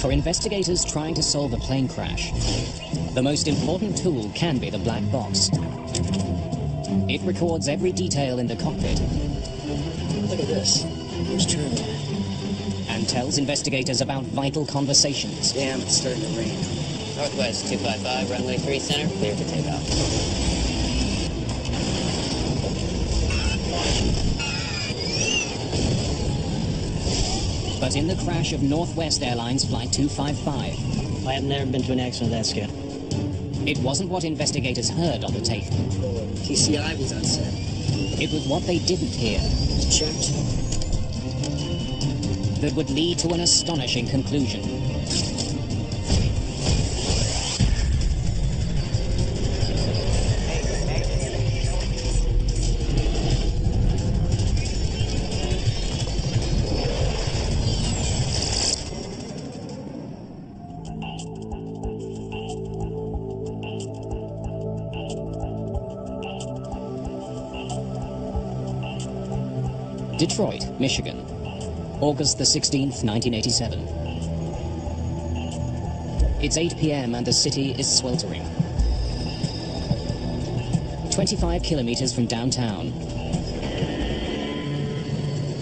For investigators trying to solve a plane crash, the most important tool can be the black box. It records every detail in the cockpit. Look at this. Where's Charlie? And tells investigators about vital conversations. Damn, it's starting to rain. Northwest 255, runway 3 center, clear for takeoff. But in the crash of Northwest Airlines Flight 255, I have never been to an accident of that scale. it wasn't what investigators heard on the tape. TCI was on set. It was what they didn't hear It's checked. that would lead to an astonishing conclusion. Detroit, Michigan, August the 16th, 1987. It's 8 p.m. and the city is sweltering. 25 kilometers from downtown,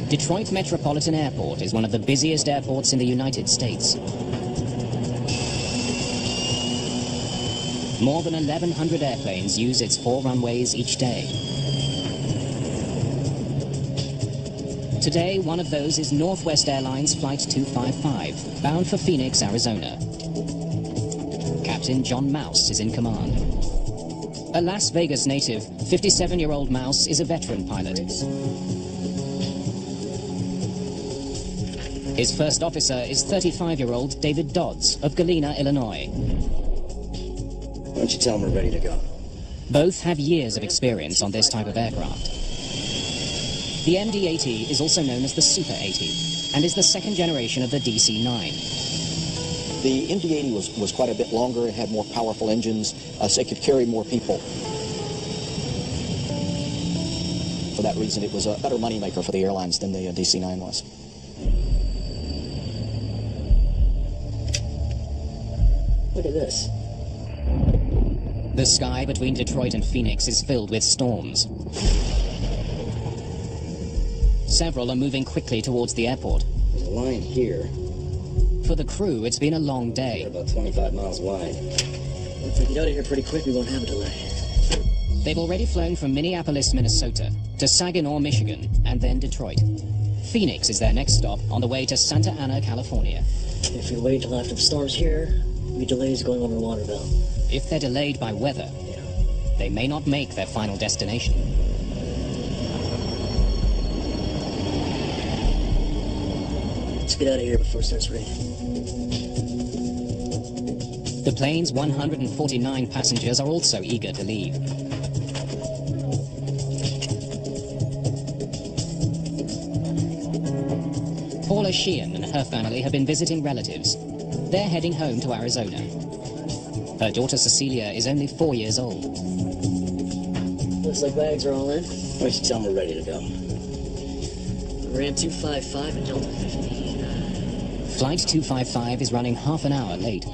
Detroit Metropolitan Airport is one of the busiest airports in the United States. More than 1,100 airplanes use its 4 runways each day. Today, one of those is Northwest Airlines Flight 255, bound for Phoenix, Arizona. Captain John Mouse is in command. A Las Vegas native, 57-year-old Mouse is a veteran pilot. His first officer is 35-year-old David Dodds of Galena, Illinois. Why don't you tell them we're ready to go? Both have years of experience on this type of aircraft. The MD-80 is also known as the Super 80 and is the second generation of the DC-9. The MD-80 was quite a bit longer. It had more powerful engines, so it could carry more people. For that reason, it was a better moneymaker for the airlines than the DC-9 was. Look at this. The sky between Detroit and Phoenix is filled with storms. Several are moving quickly towards the airport. There's a line here. For the crew, it's been a long day. They're about 25 miles wide. If we get out of here pretty quick, we won't have a delay. They've already flown from Minneapolis, Minnesota, to Saginaw, Michigan, and then Detroit. Phoenix is their next stop on the way to Santa Ana, California. If we wait till after the storm's here, we delays going over Waterville. If they're delayed by weather, they may not make their final destination. Let's get out of here before it starts raining. The plane's 149 passengers are also eager to leave. Paula Sheehan and her family have been visiting relatives. They're heading home to Arizona. Her daughter Cecilia is only 4 years old. Looks like bags are all in. Why don't you tell them we're ready to go? Ram 255 and Delta 15. Flight 255 is running half an hour late.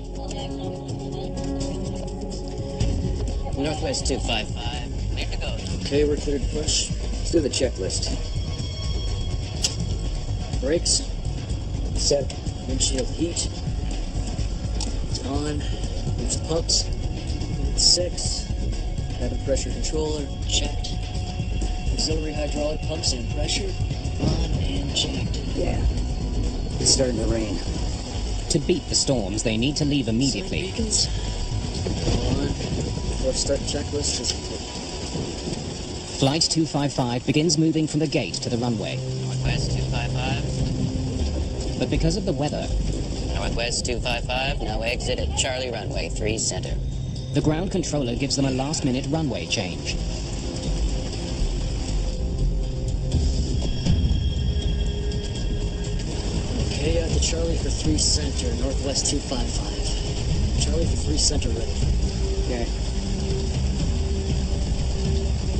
Northwest 255, clear to go. Okay, we're cleared to push. Let's do the checklist. Brakes. Set. Windshield heat. It's on. There's the pumps. 6. Cabin pressure controller. Checked. Auxiliary hydraulic pumps and pressure. On and checked. Yeah. It's starting to rain. To beat the storms, they need to leave immediately. Side beacons. On. Before start checklist is complete. Flight 255 begins moving from the gate to the runway. Northwest 255, But because of the weather, Northwest 255, no exit at Charlie runway 3 center. the ground controller gives them a last-minute runway change. Okay, out to Charlie for 3 center, Northwest 255. Charlie for 3 center ready. Okay.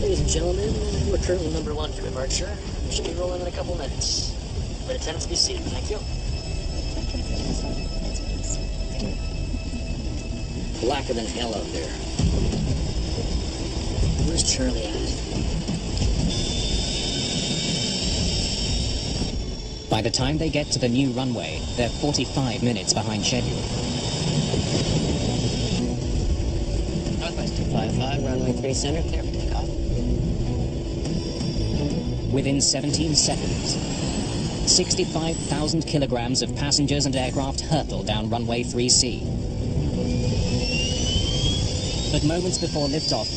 Ladies and gentlemen, we're currently number 1 for departure. We should be rolling in a couple minutes. Let attendants be seated, thank you. Blacker than hell out there. Where's Charlie at? By the time they get to the new runway, they're 45 minutes behind schedule. Northwest 255, runway 3 center, clear for takeoff. Within 17 seconds, 65,000 kilograms of passengers and aircraft hurtle down runway 3C. But moments before liftoff,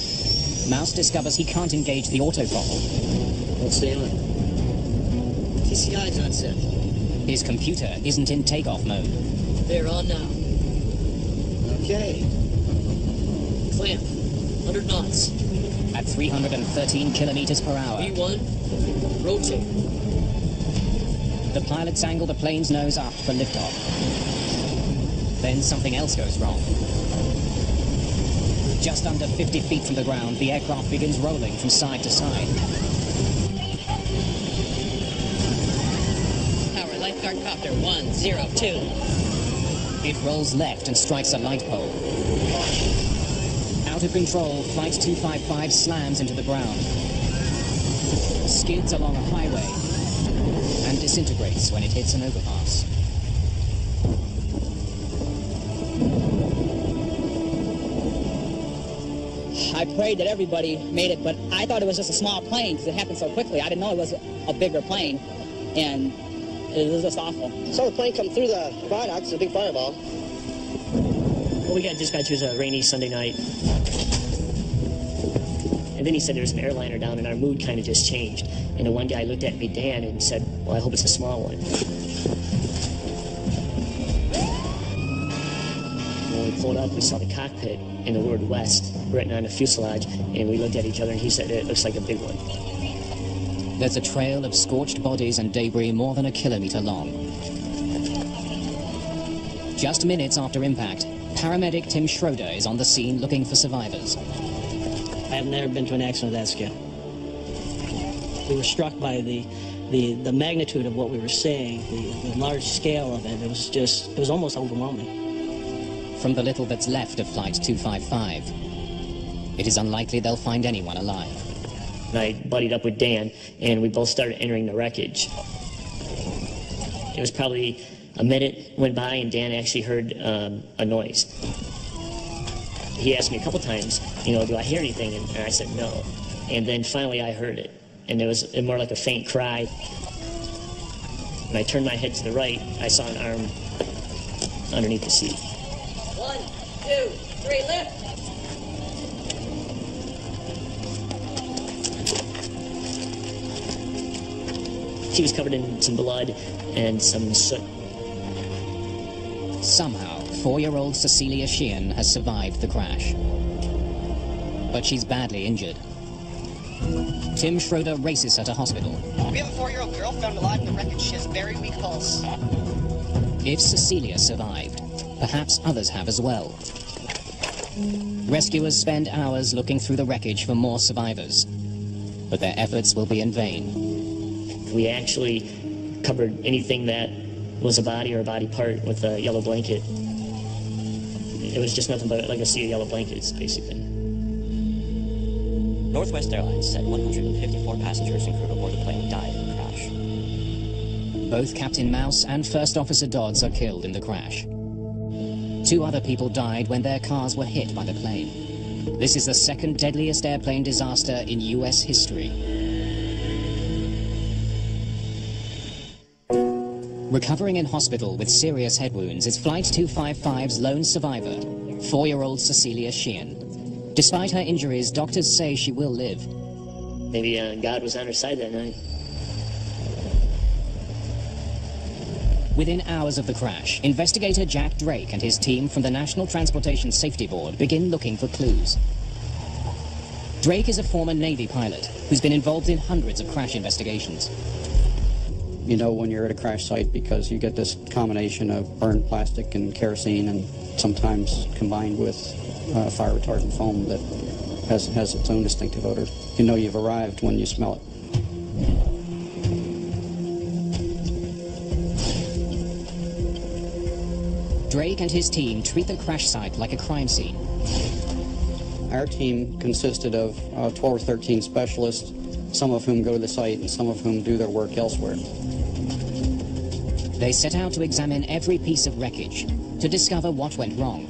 Mouse discovers he can't engage the autothrottle. What's the on? TCI's on set. His computer isn't in takeoff mode. They're on now. Okay. Clamp. 100 knots. At 313 kilometers per hour, V1. Rotate. the pilots angle the plane's nose up for liftoff. Then something else goes wrong. Just under 50 feet from the ground, the aircraft begins rolling from side to side. Power lifeguard copter 102. It rolls left and strikes a light pole. Out of control, Flight 255 slams into the ground, skids along a highway, and disintegrates when it hits an overpass. I prayed that everybody made it, but I thought it was just a small plane because it happened so quickly. I didn't know it was a bigger plane, and it was just awful. Saw the plane come through the viaduct, a big fireball. Well, we got dispatch. It was a rainy Sunday night. And then he said there was an airliner down, and our mood kind of just changed. And the one guy looked at me, Dan, and said, well, I hope it's a small one. When we pulled up, we saw the cockpit and the word West written on the fuselage, and we looked at each other, and he said, it looks like a big one. There's a trail of scorched bodies and debris more than a kilometer long. Just minutes after impact, paramedic Tim Schroeder is on the scene looking for survivors. I have never been to an accident of that scale. We were struck by the magnitude of what we were seeing, the large scale of it. It was almost overwhelming. From the little that's left of Flight 255, it is unlikely they'll find anyone alive. And I buddied up with Dan, and we both started entering the wreckage. It was probably a minute went by, and Dan actually heard a noise. He asked me a couple times, do I hear anything? And I said no. And then finally I heard it, and it was more like a faint cry. When I turned my head to the right, I saw an arm underneath the seat. 1, 2, 3, lift. He was covered in some blood and some soot. Somehow, 4-year-old Cecilia Sheehan has survived the crash. But she's badly injured. Tim Schroeder races her to hospital. We have a 4-year-old girl found alive in the wreckage. She has very weak pulse. If Cecilia survived, perhaps others have as well. Rescuers spend hours looking through the wreckage for more survivors, but their efforts will be in vain. We actually covered anything that was a body or a body part with a yellow blanket. It was just nothing but like a sea of yellow blankets, basically. Northwest Airlines said 154 passengers and crew aboard the plane died in the crash. Both Captain Mouse and First Officer Dodds are killed in the crash. 2 other people died when their cars were hit by the plane. This is the second deadliest airplane disaster in U.S. history. Recovering in hospital with serious head wounds is Flight 255's lone survivor, 4-year-old Cecilia Sheehan. Despite her injuries, doctors say she will live. Maybe God was on her side that night. Within hours of the crash, investigator Jack Drake and his team from the National Transportation Safety Board begin looking for clues. Drake is a former Navy pilot who's been involved in hundreds of crash investigations. You know when you're at a crash site because you get this combination of burned plastic and kerosene and sometimes combined with fire retardant foam that has its own distinctive odor. You know you've arrived when you smell it. Drake and his team treat the crash site like a crime scene. Our team consisted of 12 or 13 specialists, some of whom go to the site and some of whom do their work elsewhere. They set out to examine every piece of wreckage to discover what went wrong.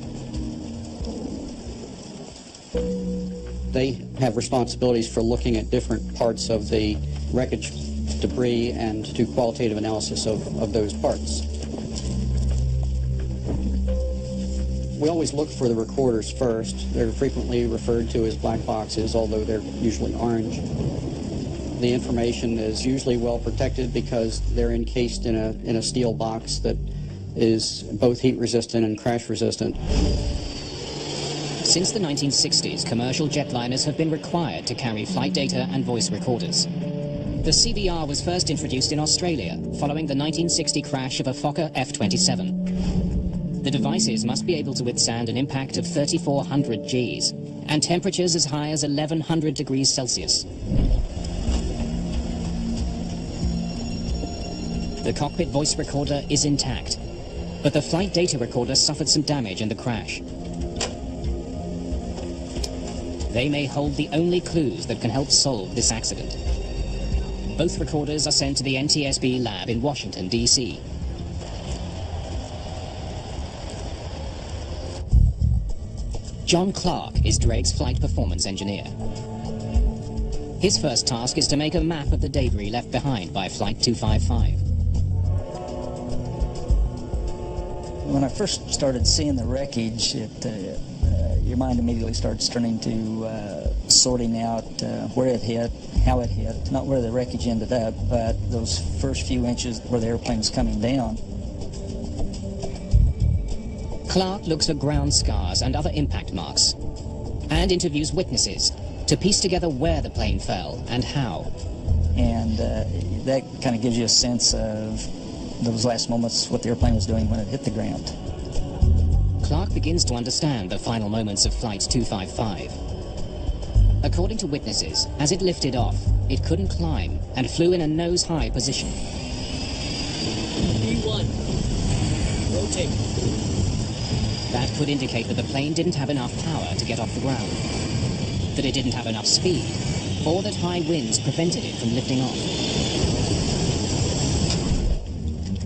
They have responsibilities for looking at different parts of the wreckage debris and do qualitative analysis of those parts. We always look for the recorders first. They're frequently referred to as black boxes, although they're usually orange. The information is usually well protected because they're encased in a steel box that is both heat resistant and crash resistant. Since the 1960s, commercial jetliners have been required to carry flight data and voice recorders. The CBR was first introduced in Australia following the 1960 crash of a Fokker F-27. The devices must be able to withstand an impact of 3,400 Gs and temperatures as high as 1,100 degrees Celsius. The cockpit voice recorder is intact, but the flight data recorder suffered some damage in the crash. They may hold the only clues that can help solve this accident. Both recorders are sent to the NTSB lab in Washington, D.C. John Clark is Drake's flight performance engineer. His first task is to make a map of the debris left behind by Flight 255. When I first started seeing the wreckage, your mind immediately starts turning to sorting out where it hit, how it hit, not where the wreckage ended up, but those first few inches where the airplane was coming down. Clark looks for ground scars and other impact marks, and interviews witnesses to piece together where the plane fell and how. And that kind of gives you a sense of those last moments, what the airplane was doing when it hit the ground. Clark begins to understand the final moments of Flight 255. According to witnesses, as it lifted off, it couldn't climb and flew in a nose-high position. E1. Rotate. That could indicate that the plane didn't have enough power to get off the ground, that it didn't have enough speed, or that high winds prevented it from lifting off.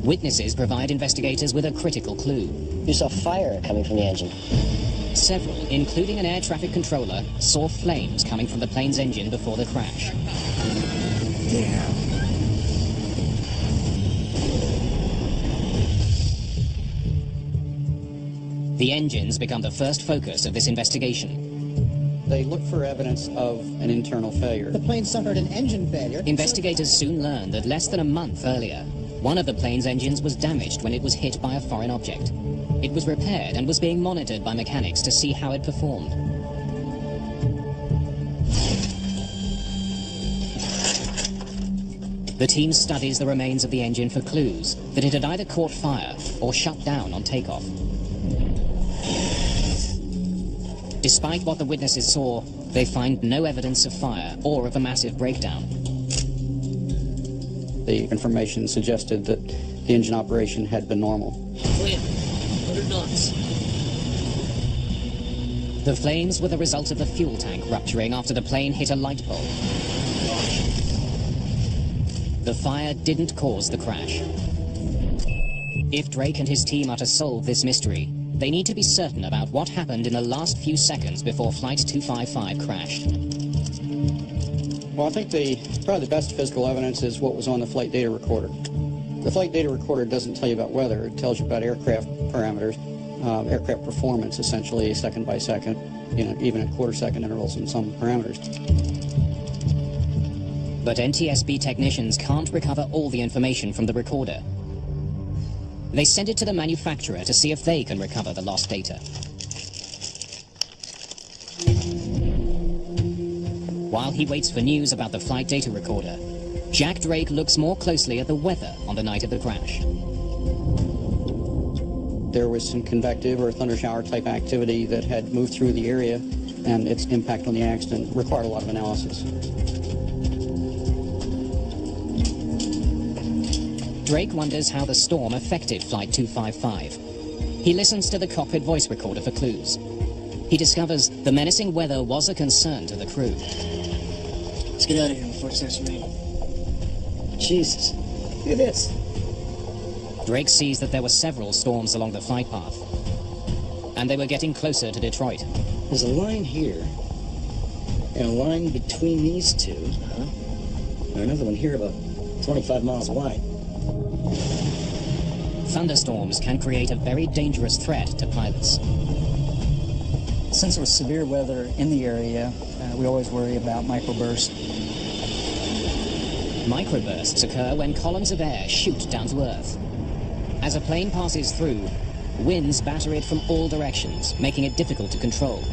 Witnesses provide investigators with a critical clue. You saw fire coming from the engine. Several, including an air traffic controller, saw flames coming from the plane's engine before the crash. Yeah. The engines become the first focus of this investigation. They look for evidence of an internal failure. The plane suffered an engine failure. Investigators soon learn that less than a month earlier, one of the plane's engines was damaged when it was hit by a foreign object. It was repaired and was being monitored by mechanics to see how it performed. The team studies the remains of the engine for clues that it had either caught fire or shut down on takeoff. Despite what the witnesses saw, they find no evidence of fire or of a massive breakdown. The information suggested that the engine operation had been normal. Clear. 100 knots. The flames were the result of the fuel tank rupturing after the plane hit a light pole. The fire didn't cause the crash. If Drake and his team are to solve this mystery, they need to be certain about what happened in the last few seconds before Flight 255 crashed. Well, I think probably the best physical evidence is what was on the flight data recorder. The flight data recorder doesn't tell you about weather. It tells you about aircraft parameters, aircraft performance, essentially, second by second, even at quarter-second intervals in some parameters. But NTSB technicians can't recover all the information from the recorder. They send it to the manufacturer to see if they can recover the lost data. While he waits for news about the flight data recorder, Jack Drake looks more closely at the weather on the night of the crash. There was some convective or thundershower type activity that had moved through the area, and its impact on the accident required a lot of analysis. Drake wonders how the storm affected Flight 255. He listens to the cockpit voice recorder for clues. He discovers the menacing weather was a concern to the crew. Let's get out of here before it starts raining. Jesus, look at this. Drake sees that there were several storms along the flight path, and they were getting closer to Detroit. There's a line here, and a line between these two, and another one here about 25 miles wide. Thunderstorms can create a very dangerous threat to pilots. Since there was severe weather in the area, we always worry about microbursts. Microbursts occur when columns of air shoot down to Earth. As a plane passes through, winds batter it from all directions, making it difficult to control.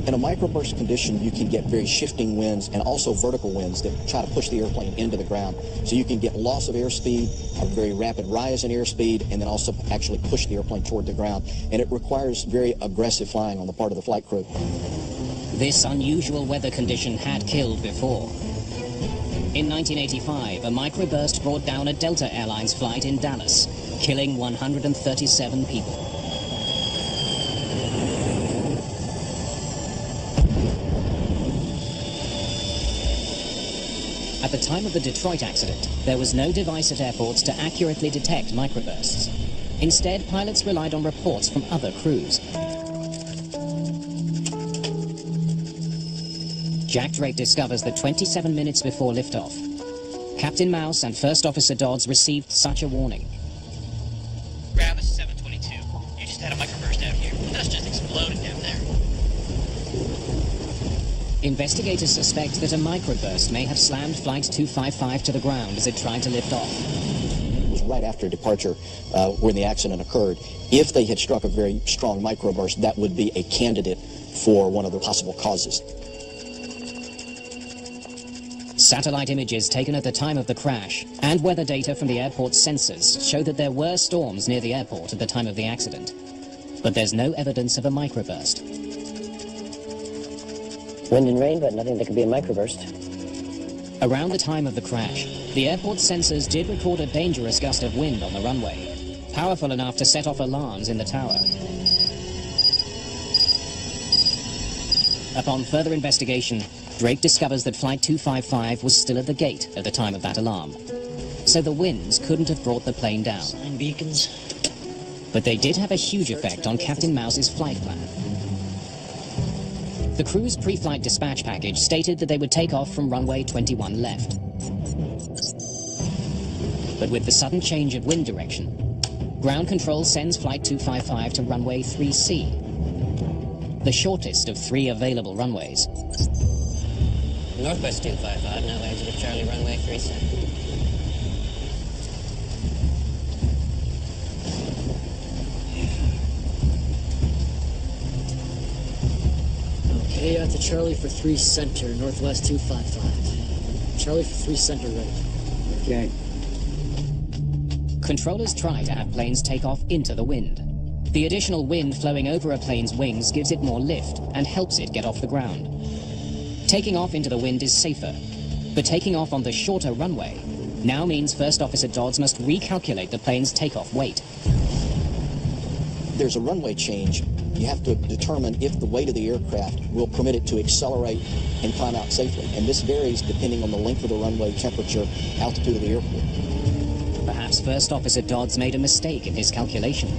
In a microburst condition, you can get very shifting winds and also vertical winds that try to push the airplane into the ground. So you can get loss of airspeed, a very rapid rise in airspeed, and then also actually push the airplane toward the ground. And it requires very aggressive flying on the part of the flight crew. This unusual weather condition had killed before. In 1985, a microburst brought down a Delta Airlines flight in Dallas, killing 137 people. At the time of the Detroit accident, there was no device at airports to accurately detect microbursts. Instead, pilots relied on reports from other crews. Jack Drake discovers that 27 minutes before liftoff, Captain Mouse and First Officer Dodds received such a warning. Ground, this is 722. You just had a microburst out here. Dust just exploded down there. Investigators suspect that a microburst may have slammed Flight 255 to the ground as it tried to lift off. It was right after departure when the accident occurred. If they had struck a very strong microburst, that would be a candidate for one of the possible causes. Satellite images taken at the time of the crash and weather data from the airport's sensors show that there were storms near the airport at the time of the accident. But there's no evidence of a microburst. Wind and rain, but nothing that could be a microburst. Around the time of the crash, the airport's sensors did record a dangerous gust of wind on the runway, powerful enough to set off alarms in the tower. Upon further investigation, Drake discovers that Flight 255 was still at the gate at the time of that alarm. So the winds couldn't have brought the plane down. Sign beacons. But they did have a huge effect on Captain Mouse's flight plan. The crew's pre-flight dispatch package stated that they would take off from runway 21 left. But with the sudden change of wind direction, ground control sends Flight 255 to runway 3C, the shortest of 3 available runways. Northwest 255, now exit at Charlie runway 37. Okay, out to Charlie for 3 center, Northwest 255. Charlie for 3 center, ready. Okay. Controllers try to have planes take off into the wind. The additional wind flowing over a plane's wings gives it more lift and helps it get off the ground. Taking off into the wind is safer, but taking off on the shorter runway now means First Officer Dodds must recalculate the plane's takeoff weight. There's a runway change. You have to determine if the weight of the aircraft will permit it to accelerate and climb out safely. And this varies depending on the length of the runway, temperature, altitude of the airport. Perhaps First Officer Dodds made a mistake in his calculation.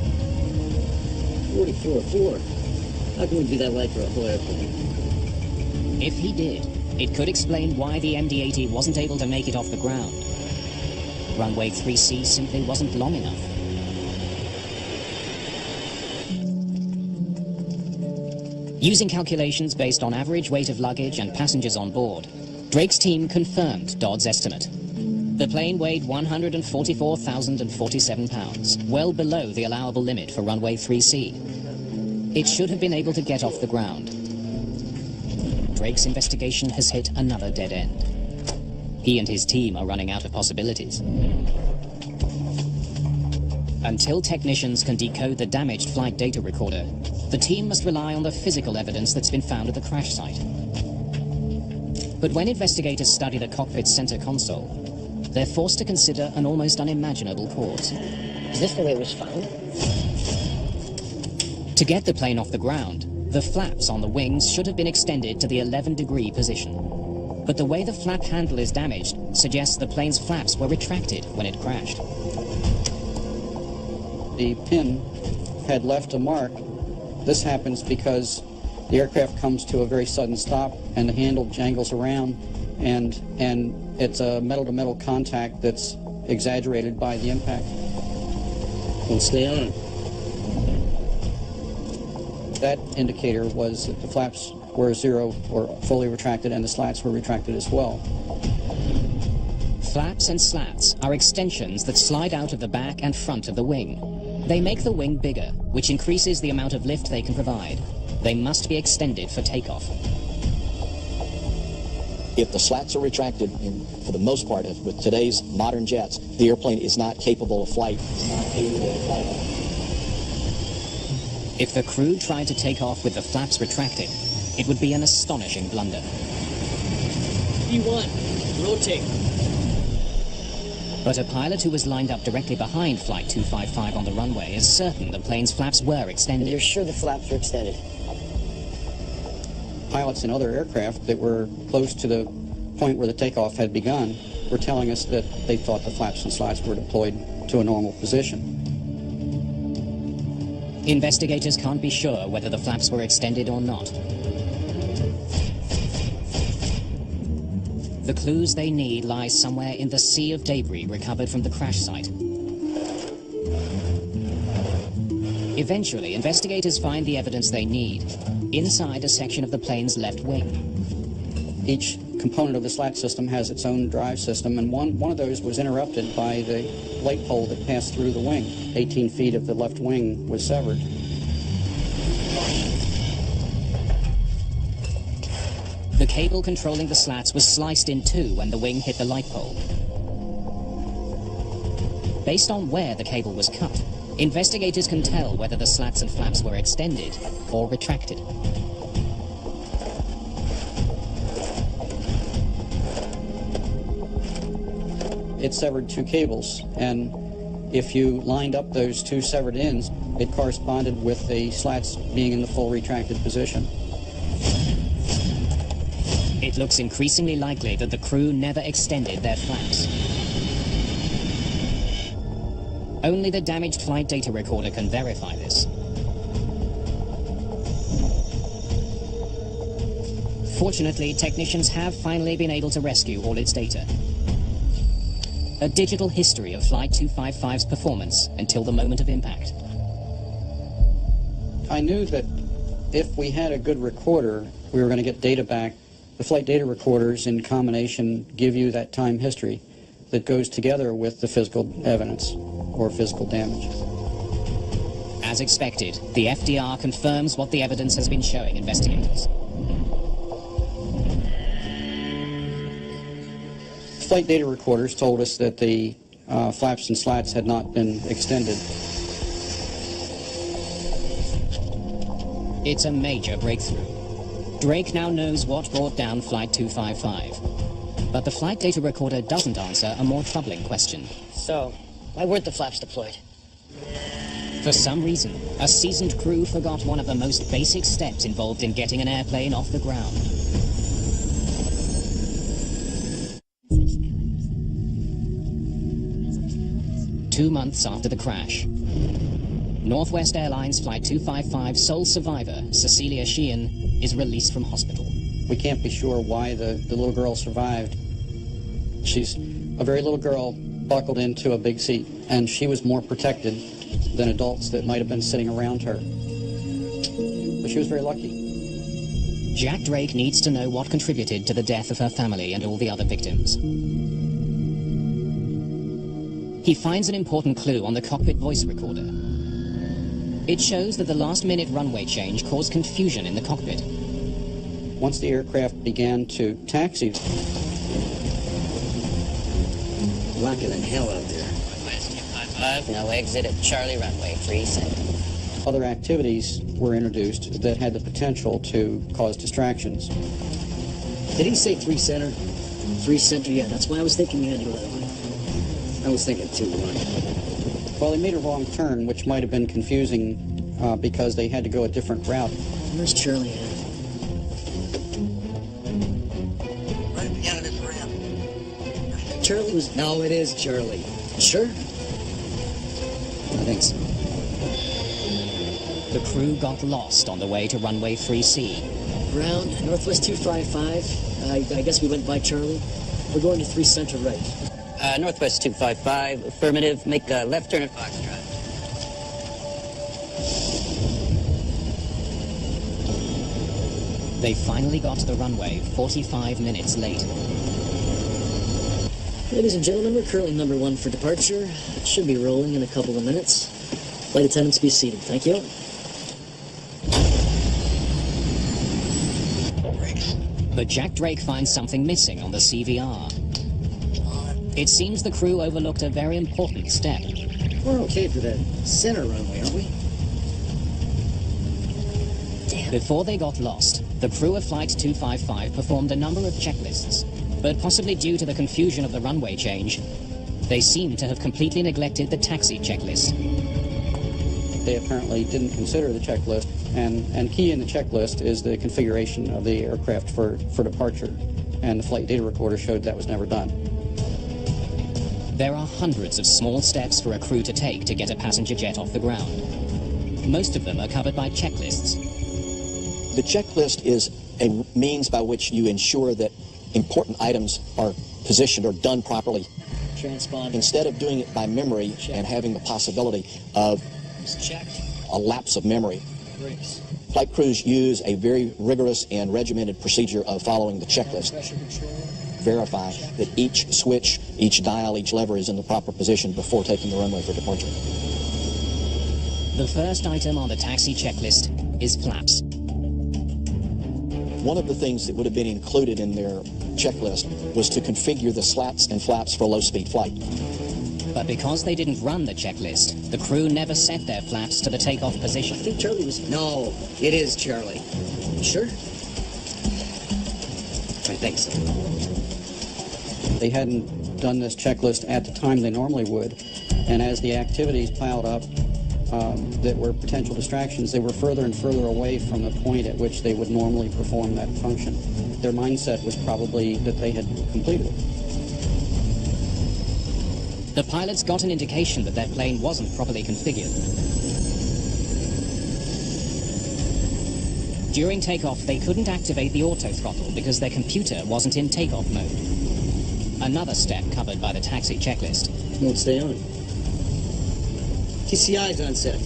44.4. How can we do that weight for a whole airplane? If he did, it could explain why the MD-80 wasn't able to make it off the ground. Runway 3C simply wasn't long enough. Using calculations based on average weight of luggage and passengers on board, Drake's team confirmed Dodd's estimate. The plane weighed 144,047 pounds, well below the allowable limit for runway 3C. It should have been able to get off the ground. Drake's investigation has hit another dead end. He and his team are running out of possibilities. Until technicians can decode the damaged flight data recorder, the team must rely on the physical evidence that's been found at the crash site. But when investigators study the cockpit's center console, they're forced to consider an almost unimaginable cause. Is this the way it was found? To get the plane off the ground, the flaps on the wings should have been extended to the 11-degree position. But the way the flap handle is damaged suggests the plane's flaps were retracted when it crashed. The pin had left a mark. This happens because the aircraft comes to a very sudden stop and the handle jangles around, and it's a metal-to-metal contact that's exaggerated by the impact. Well, stay on. That indicator was that the flaps were zero or fully retracted and the slats were retracted as well. Flaps and slats are extensions that slide out of the back and front of the wing. They make the wing bigger, which increases the amount of lift they can provide. They must be extended for takeoff. If the slats are retracted, for the most part, with today's modern jets, the airplane is not capable of flight. If the crew tried to take off with the flaps retracted, it would be an astonishing blunder. E1, rotate. But a pilot who was lined up directly behind Flight 255 on the runway is certain the plane's flaps were extended. You're sure the flaps were extended? Pilots in other aircraft that were close to the point where the takeoff had begun were telling us that they thought the flaps and slats were deployed to a normal position. Investigators can't be sure whether the flaps were extended or not. The clues they need lie somewhere in the sea of debris recovered from the crash site. Eventually, investigators find the evidence they need inside a section of the plane's left wing. Each component of the slat system has its own drive system, and one of those was interrupted by the light pole that passed through the wing. 18 feet of the left wing was severed. The cable controlling the slats was sliced in two when the wing hit the light pole. Based on where the cable was cut, investigators can tell whether the slats and flaps were extended or retracted. It severed two cables, and if you lined up those two severed ends, it corresponded with the slats being in the full retracted position. It looks increasingly likely that the crew never extended their flaps. Only the damaged flight data recorder can verify this. Fortunately, technicians have finally been able to rescue all its data. A digital history of Flight 255's performance until the moment of impact. I knew that if we had a good recorder, we were going to get data back. The flight data recorders in combination give you that time history that goes together with the physical evidence or physical damage. As expected, the FDR confirms what the evidence has been showing investigators. Flight data recorders told us that the flaps and slats had not been extended. It's a major breakthrough. Drake now knows what brought down Flight 255. But the flight data recorder doesn't answer a more troubling question. So, why weren't the flaps deployed? For some reason, a seasoned crew forgot one of the most basic steps involved in getting an airplane off the ground. Two months after the crash, Northwest Airlines Flight 255's sole survivor, Cecilia Sheehan, is released from hospital. We can't be sure why the little girl survived. She's a very little girl buckled into a big seat, and she was more protected than adults that might have been sitting around her. But she was very lucky. Jack Drake needs to know what contributed to the death of her family and all the other victims. He finds an important clue on the cockpit voice recorder. It shows that the last-minute runway change caused confusion in the cockpit. Once the aircraft began to taxi, blacker than hell out there. Northwest 255, no exit at Charlie runway 37. other activities were introduced that had the potential to cause distractions. Did he say 3 center? 3 center, yeah. That's why I was thinking you had to go that way. I was thinking too, right? Well, they made a wrong turn, which might have been confusing because they had to go a different route. Where's Charlie at? Right at the end of this ramp. Charlie was... No, it is Charlie. Sure? I think so. The crew got lost on the way to runway 3C. Ground, Northwest 255. I guess we went by Charlie. We're going to 3 center right. Northwest 255, affirmative. Make a left turn at Foxtrot. They finally got to the runway 45 minutes late. Ladies and gentlemen, we're currently number 1 for departure. It should be rolling in a couple of minutes. Flight attendants, be seated. Thank you. But Jack Drake finds something missing on the CVR. It seems the crew overlooked a very important step. We're okay for the center runway, aren't we? Before they got lost, the crew of Flight 255 performed a number of checklists, but possibly due to the confusion of the runway change, they seem to have completely neglected the taxi checklist. They apparently didn't consider the checklist, and key in the checklist is the configuration of the aircraft for departure, and the flight data recorder showed that was never done. There are hundreds of small steps for a crew to take to get a passenger jet off the ground. Most of them are covered by checklists. The checklist is a means by which you ensure that important items are positioned or done properly. Transponder. Instead of doing it by memory and having the possibility of a lapse of memory. Brakes. Flight crews use a very rigorous and regimented procedure of following the checklist. Pressure control. Verify that each switch, each dial, each lever is in the proper position before taking the runway for departure. The first item on the taxi checklist is flaps. One of the things that would have been included in their checklist was to configure the slats and flaps for low-speed flight. But because they didn't run the checklist, the crew never set their flaps to the takeoff position. I think Charlie was... No, it is Charlie. Sure? I think so. They hadn't done this checklist at the time they normally would, and as the activities piled up that were potential distractions, they were further and further away from the point at which they would normally perform that function. Their mindset was probably that they had completed it. The pilots got an indication that their plane wasn't properly configured. During takeoff, they couldn't activate the auto throttle because their computer wasn't in takeoff mode. Another step covered by the taxi checklist. Won't stay on. TCI's on set.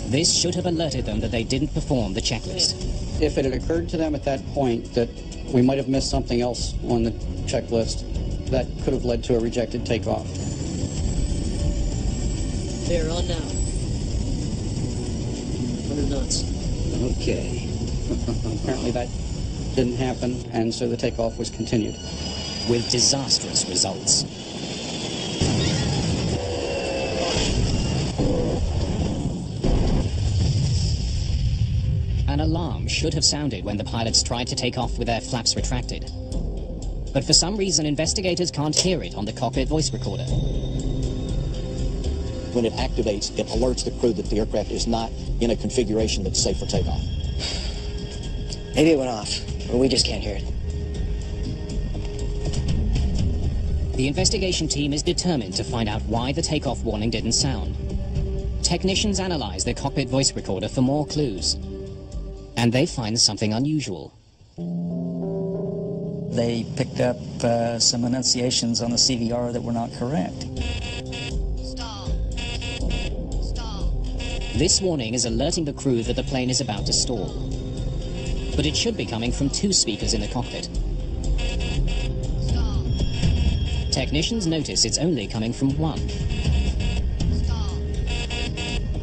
This should have alerted them that they didn't perform the checklist. If it had occurred to them at that point that we might have missed something else on the checklist, that could have led to a rejected takeoff. They're on now. 100 knots. Okay. Apparently that didn't happen, and so the takeoff was continued. With disastrous results. An alarm should have sounded when the pilots tried to take off with their flaps retracted. But for some reason, investigators can't hear it on the cockpit voice recorder. When it activates, it alerts the crew that the aircraft is not in a configuration that's safe for takeoff. Maybe it went off, or we just can't hear it. The investigation team is determined to find out why the takeoff warning didn't sound. Technicians analyze the cockpit voice recorder for more clues. And they find something unusual. They picked up some enunciations on the CVR that were not correct. Stall. Stall. This warning is alerting the crew that the plane is about to stall. But it should be coming from 2 speakers in the cockpit. Stall. Technicians notice it's only coming from 1. Stall.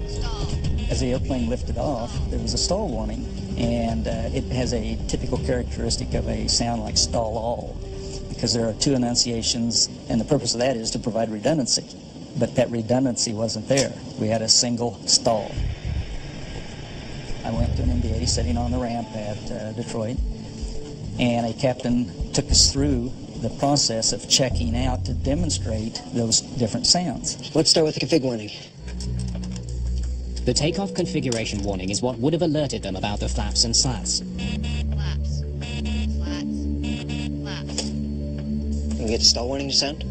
Stall. As the airplane lifted off, there was a stall warning, and it has a typical characteristic of a sound like stall all, because there are 2 enunciations, and the purpose of that is to provide redundancy. But that redundancy wasn't there. We had a single stall. I went to an MBA sitting on the ramp at Detroit, and a captain took us through the process of checking out to demonstrate those different sounds. Let's start with the config warning. The takeoff configuration warning is what would have alerted them about the flaps and slats. Flaps. Flats. Flaps. Can we get the stall warning to sound?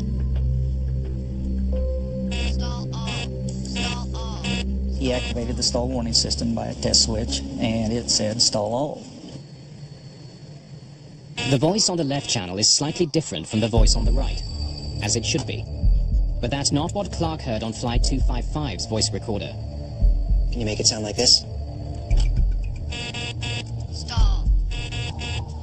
Stall all. Stall all. He activated the stall warning system by a test switch, and it said stall all. The voice on the left channel is slightly different from the voice on the right, as it should be. But that's not what Clark heard on Flight 255's voice recorder. Can you make it sound like this? Stall.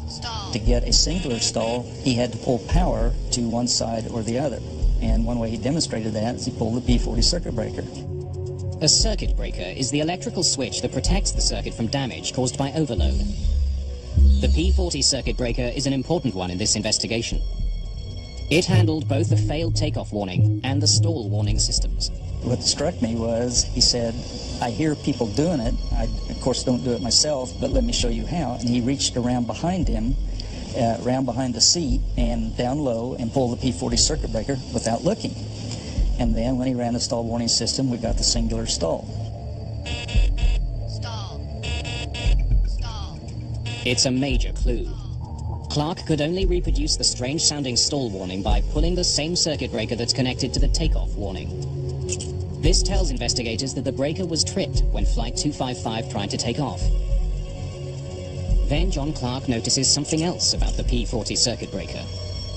Stall. To get a singular stall, he had to pull power to one side or the other. And one way he demonstrated that is he pulled the P40 circuit breaker. A circuit breaker is the electrical switch that protects the circuit from damage caused by overload. The P40 circuit breaker is an important one in this investigation. It handled both the failed takeoff warning and the stall warning systems. What struck me was, he said, I hear people doing it. I, of course, don't do it myself, but let me show you how. And he reached around behind him, around behind the seat, and down low, and pulled the P40 circuit breaker without looking. And then when he ran the stall warning system, we got the singular stall. Stall. Stall. It's a major clue. Clark could only reproduce the strange-sounding stall warning by pulling the same circuit breaker that's connected to the takeoff warning. This tells investigators that the breaker was tripped when Flight 255 tried to take off. Then John Clark notices something else about the P40 circuit breaker.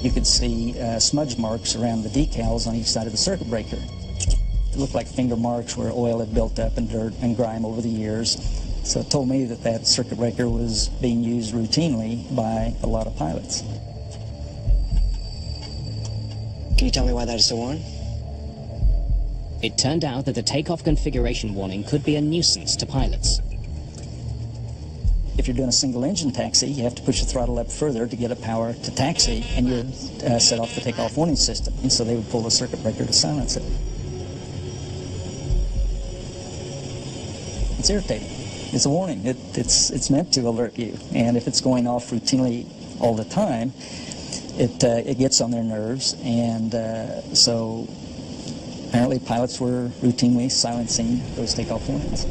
You could see smudge marks around the decals on each side of the circuit breaker. It looked like finger marks where oil had built up and dirt and grime over the years. So it told me that that circuit breaker was being used routinely by a lot of pilots. Can you tell me why that is so on? It turned out that the takeoff configuration warning could be a nuisance to pilots. If you're doing a single engine taxi, you have to push the throttle up further to get a power to taxi, and you set off the takeoff warning system. And so they would pull the circuit breaker to silence it. It's irritating. It's a warning. It's meant to alert you. And if it's going off routinely all the time, it gets on their nerves. And so apparently pilots were routinely silencing those takeoff warnings.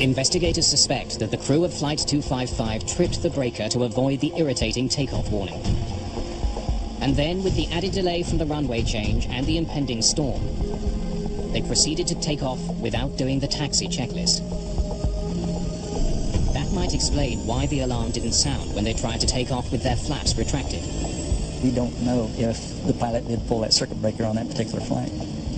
Investigators suspect that the crew of Flight 255 tripped the breaker to avoid the irritating takeoff warning. And then, with the added delay from the runway change and the impending storm, they proceeded to take off without doing the taxi checklist. That might explain why the alarm didn't sound when they tried to take off with their flaps retracted. We don't know if the pilot did pull that circuit breaker on that particular flight.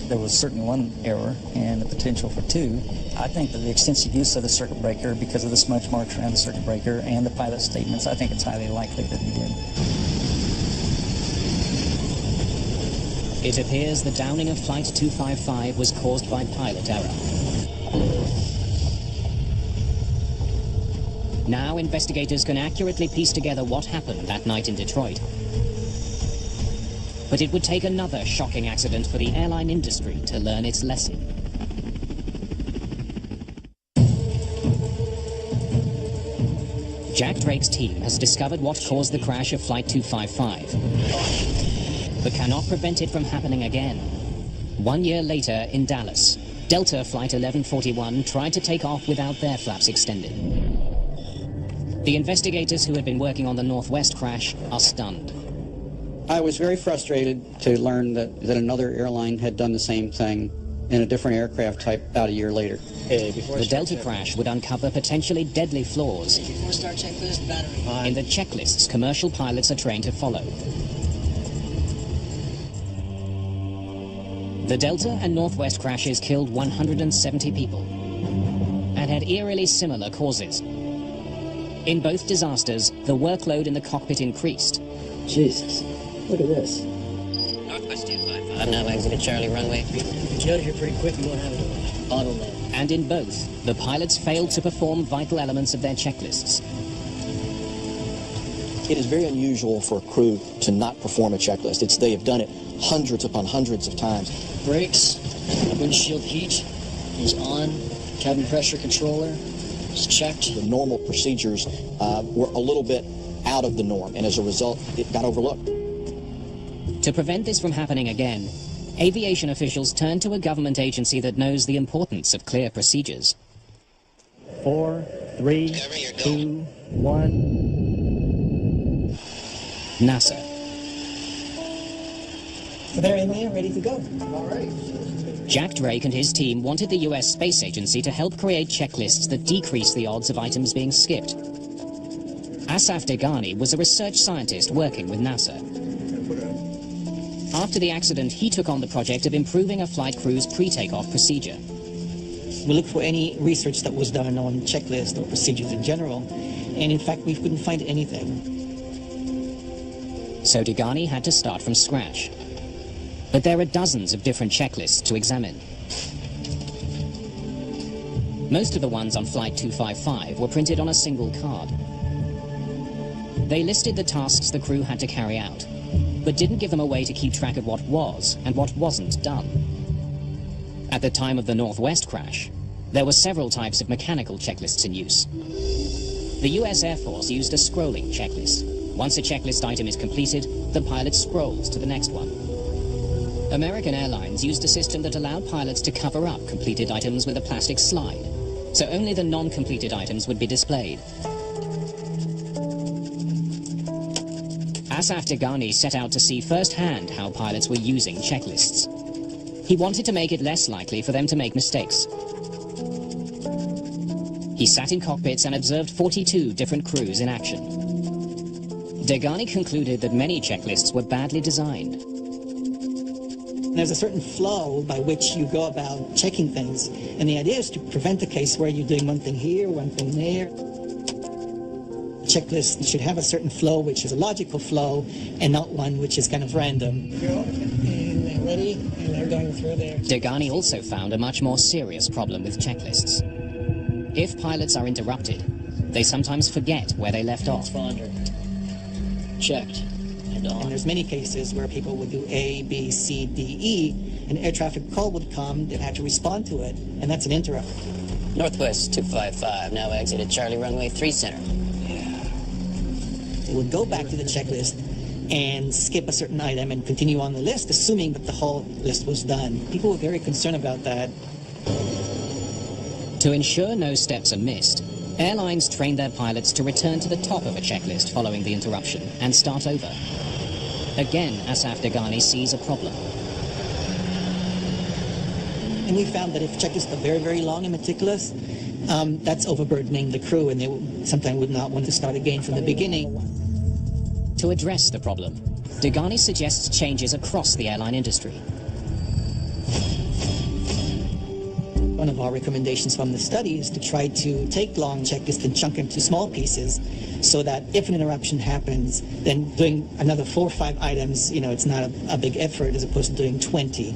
There was certainly one error and the potential for two. I think that the extensive use of the circuit breaker, because of the smudge marks around the circuit breaker and the pilot's statements, I think it's highly likely that he did. It appears the downing of Flight 255 was caused by pilot error. Now investigators can accurately piece together what happened that night in Detroit. But it would take another shocking accident for the airline industry to learn its lesson. Jack Drake's team has discovered what caused the crash of Flight 255, but cannot prevent it from happening again. 1 year later in Dallas, Delta Flight 1141 tried to take off without their flaps extended. The investigators who had been working on the Northwest crash are stunned. I was very frustrated to learn that another airline had done the same thing in a different aircraft type about a year later. The Delta crash would uncover potentially deadly flaws Before start checklist, battery. in the checklists commercial pilots are trained to follow. The Delta and Northwest crashes killed 170 people and had eerily similar causes. In both disasters, the workload in the cockpit increased. Jesus, look at this. Northwest 255, now exited Charlie runway 3. Get you out of here pretty quick, you won't have a bottleneck. And in both, the pilots failed to perform vital elements of their checklists. It is very unusual for a crew to not perform a checklist. They have done it hundreds upon hundreds of times. Brakes, windshield heat is on, cabin pressure controller, It's checked. The normal procedures were a little bit out of the norm, and as a result, it got overlooked. To prevent this from happening again, aviation officials turned to a government agency that knows the importance of clear procedures. 4, 3, 2, 1. NASA. So they're in there, ready to go. All right. Jack Drake and his team wanted the US Space Agency to help create checklists that decrease the odds of items being skipped. Asaf Degani was a research scientist working with NASA. After the accident, he took on the project of improving a flight crew's pre-takeoff procedure. We looked for any research that was done on checklists or procedures in general, and in fact, we couldn't find anything. So Degani had to start from scratch. But there are dozens of different checklists to examine. Most of the ones on Flight 255 were printed on a single card. They listed the tasks the crew had to carry out, but didn't give them a way to keep track of what was and what wasn't done. At the time of the Northwest crash, there were several types of mechanical checklists in use. The US Air Force used a scrolling checklist. Once a checklist item is completed, the pilot scrolls to the next one. American Airlines used a system that allowed pilots to cover up completed items with a plastic slide, so only the non-completed items would be displayed. Asaf Degani set out to see firsthand how pilots were using checklists. He wanted to make it less likely for them to make mistakes. He sat in cockpits and observed 42 different crews in action. Degani concluded that many checklists were badly designed. There's a certain flow by which you go about checking things, and the idea is to prevent a case where you're doing one thing here, one thing there. A checklist should have a certain flow, which is a logical flow, and not one which is kind of random. And they're ready, and they're going through there. Degani also found a much more serious problem with checklists. If pilots are interrupted, they sometimes forget where they left off. Checked. And there's many cases where people would do A, B, C, D, E, an air traffic call would come, they'd have to respond to it, and that's an interrupt. Northwest 255, now exit at Charlie runway 3 center. They would go back to the checklist and skip a certain item and continue on the list, assuming that the whole list was done. People were very concerned about that. To ensure no steps are missed, airlines train their pilots to return to the top of a checklist following the interruption and start over. Again, Asaf Degani sees a problem. And we found that if checklists are very, very long and meticulous, that's overburdening the crew, and they sometimes would not want to start again from the beginning. To address the problem, Degani suggests changes across the airline industry. One of our recommendations from the study is to try to take long checklists and chunk them into small pieces so that if an interruption happens, then doing another 4 or 5 items, it's not a big effort as opposed to doing 20.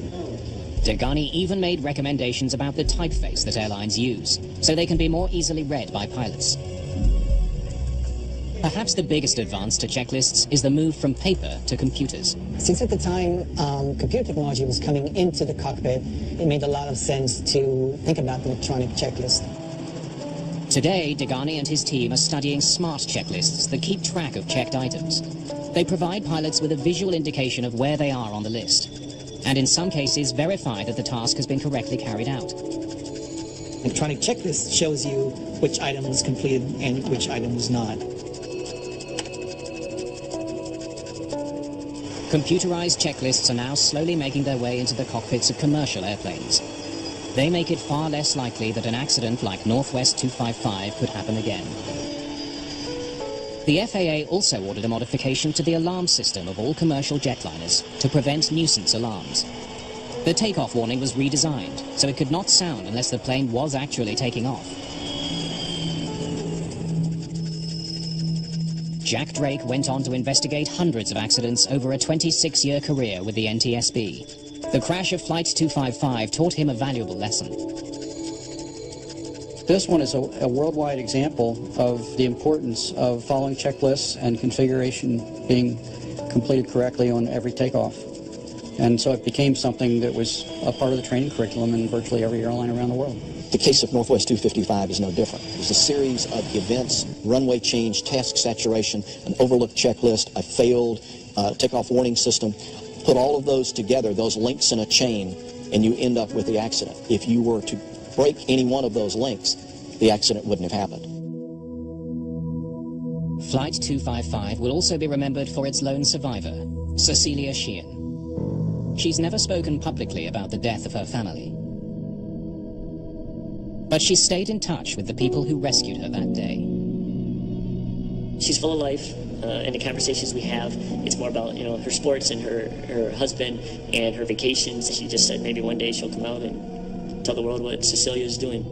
Degani even made recommendations about the typeface that airlines use, so they can be more easily read by pilots. Perhaps the biggest advance to checklists is the move from paper to computers. Since at the time computer technology was coming into the cockpit, it made a lot of sense to think about the electronic checklist. Today, Degani and his team are studying smart checklists that keep track of checked items. They provide pilots with a visual indication of where they are on the list, and in some cases verify that the task has been correctly carried out. Electronic checklist shows you which item was completed and which item was not. Computerized checklists are now slowly making their way into the cockpits of commercial airplanes. They make it far less likely that an accident like Northwest 255 could happen again. The FAA also ordered a modification to the alarm system of all commercial jetliners to prevent nuisance alarms. The takeoff warning was redesigned, so it could not sound unless the plane was actually taking off. Jack Drake went on to investigate hundreds of accidents over a 26-year career with the NTSB. The crash of Flight 255 taught him a valuable lesson. This one is a worldwide example of the importance of following checklists and configuration being completed correctly on every takeoff. And so it became something that was a part of the training curriculum in virtually every airline around the world. The case of Northwest 255 is no different. It was a series of events, runway change, task saturation, an overlooked checklist, a failed takeoff warning system. Put all of those together, those links in a chain, and you end up with the accident. If you were to break any one of those links, the accident wouldn't have happened. Flight 255 will also be remembered for its lone survivor, Cecilia Sheehan. She's never spoken publicly about the death of her family. But she stayed in touch with the people who rescued her that day. She's full of life. In the conversations we have, it's more about, you know, her sports and her husband and her vacations. She just said maybe one day she'll come out and tell the world what Cecilia is doing.